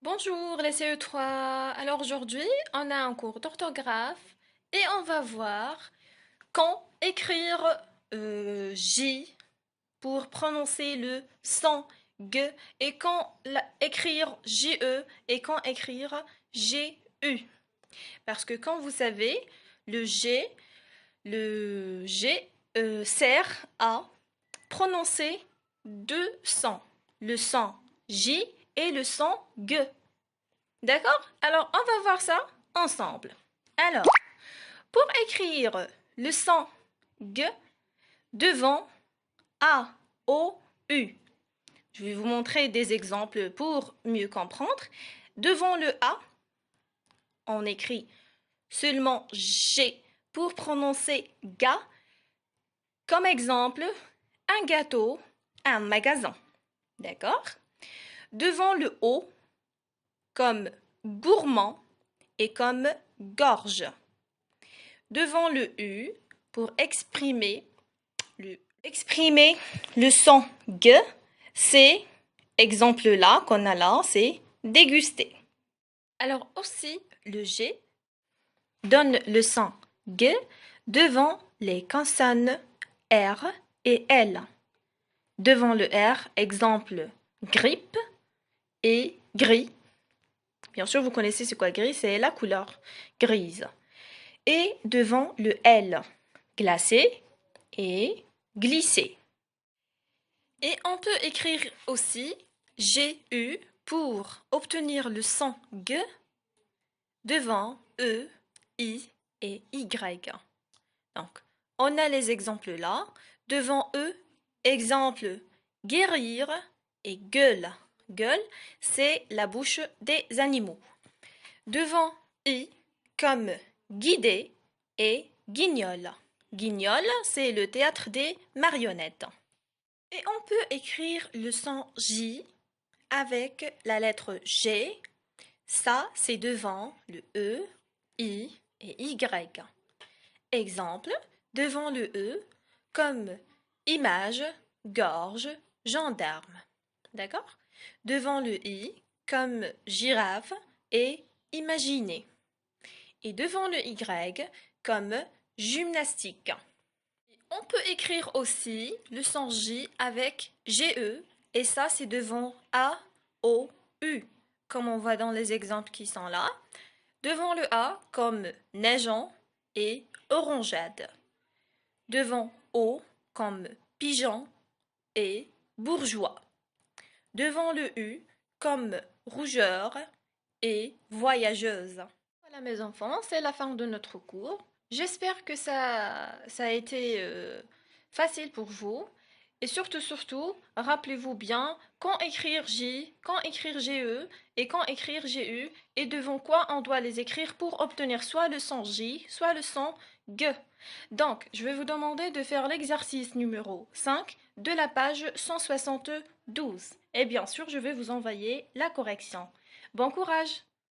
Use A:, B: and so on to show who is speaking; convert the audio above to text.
A: Bonjour les CE3. Alors aujourd'hui, on a un cours d'orthographe et on va voir quand écrire J pour prononcer le son G et quand écrire JE et quand écrire GU. Parce que comme vous savez, le G sert à prononcer deux sons, le son J et le son G. D'accord? Alors, on va voir ça ensemble. Alors, pour écrire le son G devant A, O, U, je vais vous montrer des exemples pour mieux comprendre. Devant le A, on écrit seulement G pour prononcer ga. Comme exemple, un gâteau, un magasin. D'accord? Devant le O, comme gourmand et comme gorge. Devant le U, pour exprimer le son G, c'est, exemple là qu'on a là, c'est déguster. Alors aussi, le G donne le son G devant les consonnes R et L. Devant le R, exemple grippe et gris. Bien sûr, vous connaissez ce qu'est gris, c'est la couleur grise. Et devant le L, glacé et glissé. Et on peut écrire aussi GU pour obtenir le son G devant E, I et Y. Donc, on a les exemples là. Devant E, exemple guérir et gueule. Gueule, c'est la bouche des animaux. Devant I, comme guider et guignol. Guignol, c'est le théâtre des marionnettes. Et on peut écrire le son J avec la lettre G. Ça, c'est devant le E, I et Y. Exemple, devant le E, comme image, gorge, gendarme. D'accord? Devant le I, comme girafe et imaginer. Et devant le Y, comme gymnastique. On peut écrire aussi le son J avec GE, et ça c'est devant A, O, U, comme on voit dans les exemples qui sont là. Devant le A, comme neigeant et orangeade. Devant O, comme pigeon et bourgeois. Devant le U, comme rougeur et voyageuse. Voilà mes enfants, c'est la fin de notre cours. J'espère que ça a été facile pour vous. Et surtout, rappelez-vous bien quand écrire J, quand écrire GE et quand écrire GU et devant quoi on doit les écrire pour obtenir soit le son J, soit le son G. Donc, je vais vous demander de faire l'exercice numéro 5 de la page 172. Et bien sûr, je vais vous envoyer la correction. Bon courage!